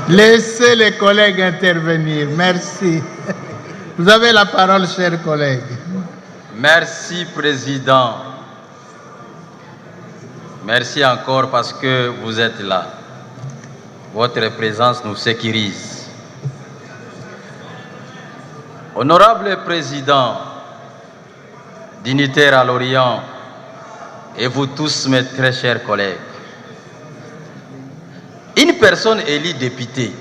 Laissez les collègues intervenir. Merci. Vous avez la parole, chers collègues. Merci, Président. Merci encore parce que vous êtes là. Votre présence nous sécurise. Honorable Président, dignitaires à l'Orient, et vous tous, mes très chers collègues, une personne élue députée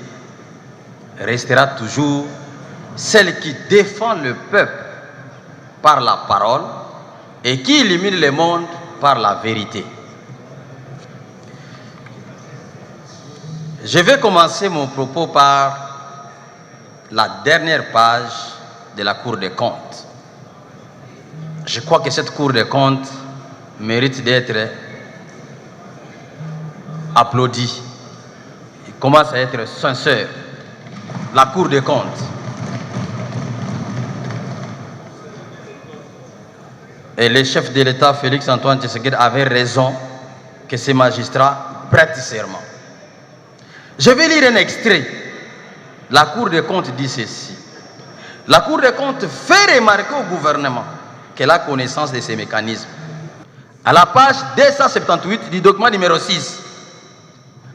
restera toujours celle qui défend le peuple par la parole et qui illumine le monde par la vérité. Je vais commencer mon propos par la dernière page de la Cour des comptes. Je crois que cette Cour des comptes mérite d'être applaudie. Il commence à être sincère. La Cour des comptes. Et le chef de l'État, Félix Antoine Tshisekedi, avait raison que ces magistrats prêtent serment. Je vais lire un extrait. La Cour des comptes dit ceci. La Cour des comptes fait remarquer au gouvernement qu'elle a connaissance de ces mécanismes. À la page 278 du document numéro 6.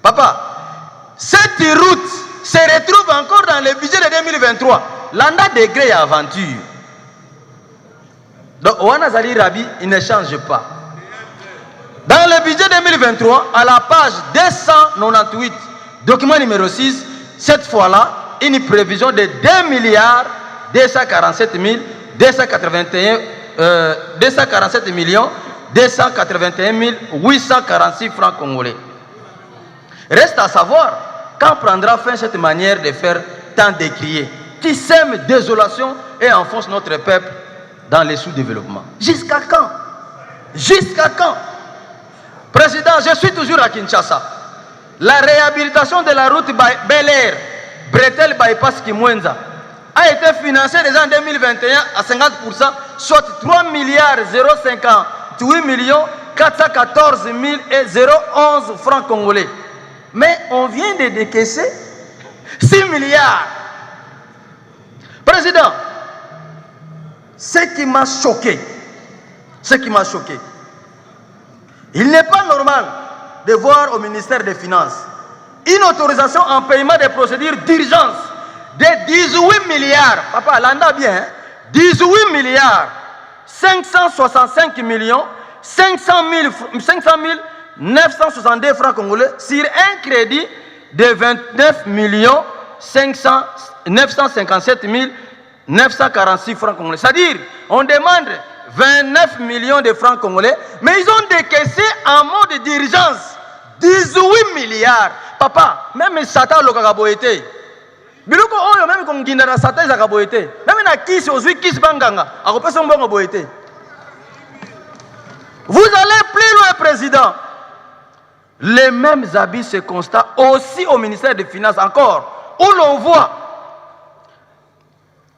Papa, cette route se retrouve encore dans le budget de 2023. L'anda degré et aventure. Donc, Oana Zali Rabi, il ne change pas. Dans le budget 2023, à la page 298, document numéro 6, cette fois-là, une prévision de 2 milliards 247 millions 281 846 francs congolais. Reste à savoir quand prendra fin cette manière de faire tant décrier, qui sème désolation et enfonce notre peuple dans les sous-développements. Jusqu'à quand? Jusqu'à quand? Président, je suis toujours à Kinshasa. La réhabilitation de la route Bel Air, Bretel Bypass Kimwenza, a été financée déjà en 2021 à 50%, soit 3 milliards 058 millions 414 011 francs congolais. Mais on vient de décaisser 6 milliards. Président, ce qui m'a choqué, il n'est pas normal de voir au ministère des Finances une autorisation en paiement des procédures d'urgence de 18 milliards. Papa, l'anda bien, hein? 18 milliards 565 millions 500 962 francs congolais sur un crédit de 29 millions 957 946 francs congolais. C'est-à-dire, on demande 29 millions de francs congolais, mais ils ont décaissé en mode d'urgence 18 milliards. Papa, même Satan le kakaboyete. Biloko oyo même comme Guindara Satan zakaboyete. Même na kisi ozui kisi banganga, akopesa mbongo boyete. Vous allez plus loin, président. Les mêmes habits se constatent aussi au ministère des Finances encore, où l'on voit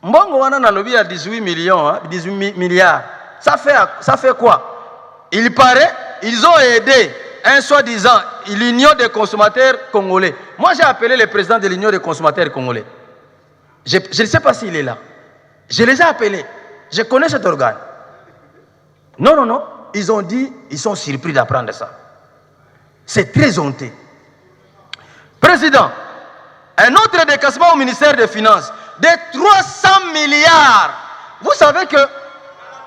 Mbongo wana na lobby à 18 millions, hein, 18 milliards. Ça fait quoi? Il paraît, ils ont aidé un soi-disant l'Union des consommateurs congolais. Moi, j'ai appelé le président de l'Union des consommateurs congolais. Je ne sais pas s'il est là. Je les ai appelés. Je connais cet organe. Non. Ils ont dit, ils sont surpris d'apprendre ça. C'est très honteux. Président, un autre décaissement au ministère des Finances de 300 milliards. Vous savez que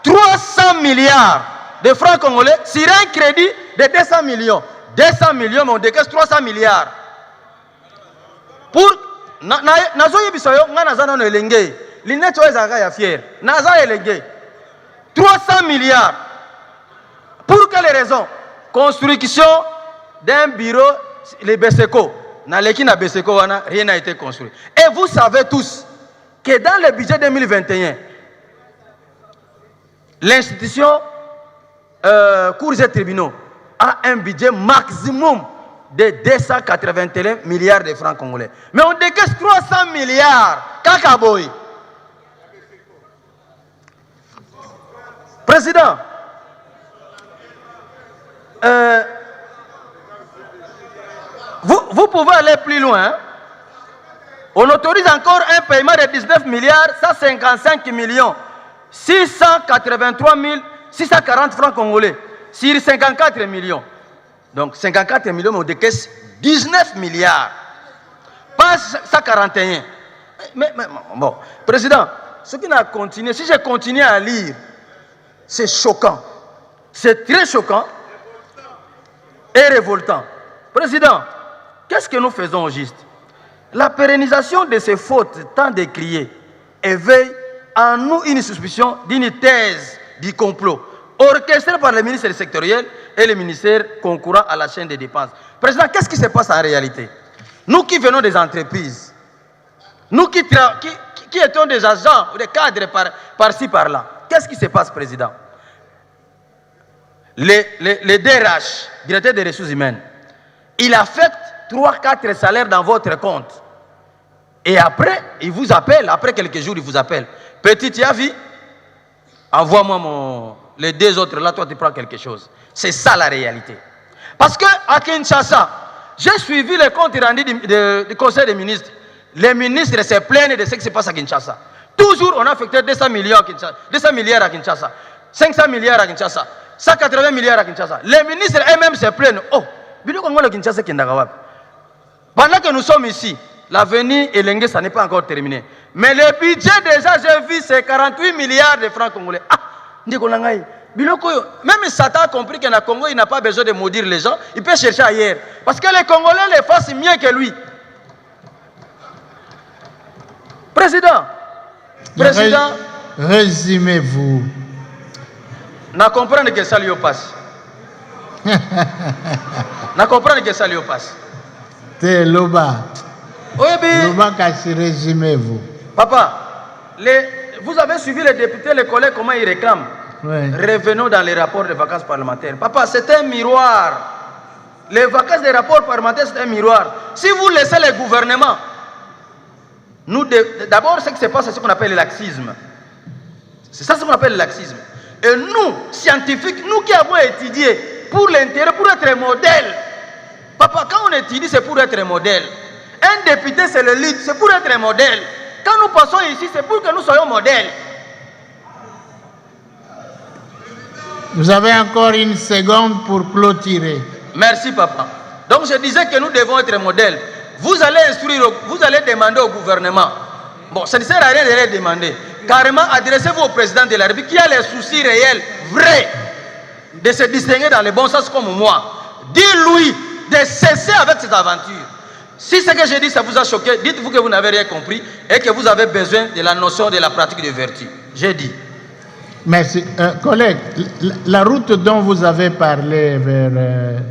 300 milliards de francs congolais sur un crédit de 200 millions. 200 millions, mais on décaisse 300 milliards. Pour... Nazo yebisoyo, nga nazana no elenge. Lineto ezaka ya fier. Naza elenge. 300 milliards. Pour quelle raison? Construction d'un bureau, les Beseko. Dans l'équipe de Beseko, rien n'a été construit. Et vous savez tous que dans le budget 2021, l'institution cours et tribunaux a un budget maximum de 281 milliards de francs congolais. Mais on décaisse 300 milliards. Kakaboy. Président, vous pouvez aller plus loin. Hein? On autorise encore un paiement de 19 milliards 155 millions 683 640 francs congolais sur 54 millions. Donc 54 millions, mais on décaisse 19 milliards. Pas 141. Mais bon, Président, ce qui n'a continué, si je continue à lire, c'est choquant. C'est très choquant et révoltant. Président, qu'est-ce que nous faisons au juste? La pérennisation de ces fautes tant décriées éveille en nous une suspicion d'une thèse du complot orchestrée par le ministère sectoriel et le ministère concourant à la chaîne des dépenses. Président, qu'est-ce qui se passe en réalité? Nous qui venons des entreprises, nous qui étions des agents ou des cadres par-ci, par-là, qu'est-ce qui se passe, Président? Les DRH, directeur des ressources humaines, il affecte 3-4 salaires dans votre compte. Et après, il vous appelle, après quelques jours, il vous appelle. Petit, tu as vu? Envoie-moi les deux autres, là, toi, tu prends quelque chose. C'est ça la réalité. Parce qu'à Kinshasa, j'ai suivi le compte rendu du Conseil des ministres. Les ministres se plaignent de ce qui se passe à Kinshasa. Toujours, on a affecté 200 milliards à Kinshasa, 500 milliards à Kinshasa, 180 milliards à Kinshasa. Les ministres eux-mêmes se plaignent. Oh, pendant que nous sommes ici, l'avenir Elenge, ça n'est pas encore terminé. Mais le budget déjà, j'ai vu, c'est 48 milliards de francs congolais. Ah, même Satan a compris qu'en Congo, il n'a pas besoin de maudire les gens. Il peut chercher ailleurs. Parce que les Congolais les fassent mieux que lui. Président, résumez-vous. Na comprendre que ça lui passe. Na comprendre que ça lui passe. T'es Loba. Oui, bien. Loba, résumez-vous. Papa, vous avez suivi les députés, les collègues, comment ils réclament. Oui. Revenons dans les rapports de vacances parlementaires. Papa, c'est un miroir. Les vacances des rapports parlementaires, c'est un miroir. Si vous laissez les gouvernements, d'abord, ce qui se passe, c'est ce qu'on appelle le laxisme. C'est ça ce qu'on appelle le laxisme. Et nous, scientifiques, nous qui avons étudié pour l'intérêt, pour être modèle. Papa, quand on étudie, c'est pour être modèle. Un député, c'est le lead, c'est pour être modèle. Quand nous passons ici, c'est pour que nous soyons modèles. Vous avez encore une seconde pour clôturer. Merci, papa. Donc, je disais que nous devons être modèles. Vous allez instruire, vous allez demander au gouvernement. Bon, ça ne sert à rien de les demander. Carrément, adressez-vous au président de la République qui a les soucis réels, vrais, de se distinguer dans le bon sens comme moi. Dis-lui de cesser avec cette aventure. Si ce que j'ai dit, ça vous a choqué, dites-vous que vous n'avez rien compris et que vous avez besoin de la notion de la pratique de vertu. J'ai dit. Merci. Collègue, la route dont vous avez parlé vers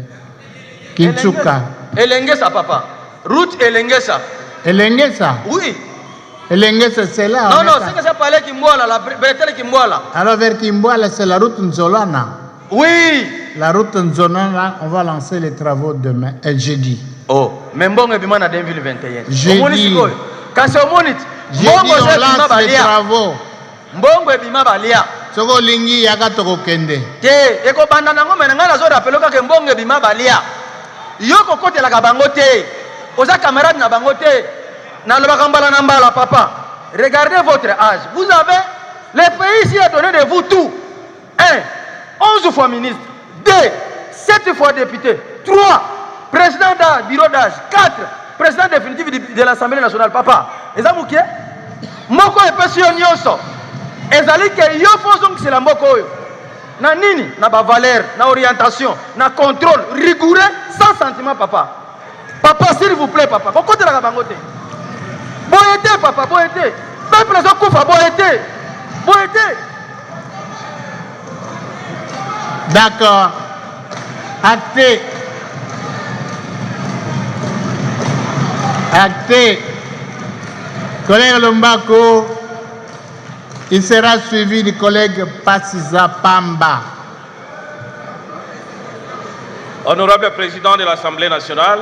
Kinshasa. Elengesa, papa. Route Elengesa. Elengesa? Oui. Elengesa, c'est là. Non, c'est que ça parlait Kimboala, la bretelle Kimboala. Alors vers Kimboala, c'est la route Nzolana. Oui. La route Nzolana, on va lancer les travaux demain, jeudi. Oh, mais bon, et bien, en 2021. Jeudi. Quand c'est au monite, jeudi, on lance les travaux. Mbongo et bima balia. Soko lingi yaka toko kende. Te, eko banda nango menanga na zo rappelo ka mbongo et bima balia. Yoko kote la kabango te. Oza camarade na bango te. Na lo bakambala na mbala papa. Regardez votre âge. Vous avez le pays ici a donné de vous tout. 1, 11 fois ministre. 2, 7 fois député. 3, président du bureau d'âge. 4, président définitif de l'Assemblée nationale. Papa, est-ce que vous moko epesi yo nyonso ezali ke yo fozong c'est la moko oyo na nini na ba valeur na orientation na contrôle rigoureux sans sentiment papa. Papa s'il vous plaît papa kokote la bango te boyete papa boyete peuple zo kufa boyete boyete. D'accord, acté. Collègue Lombako, il sera suivi du collègue Passiza Pamba. Honorable Président de l'Assemblée nationale,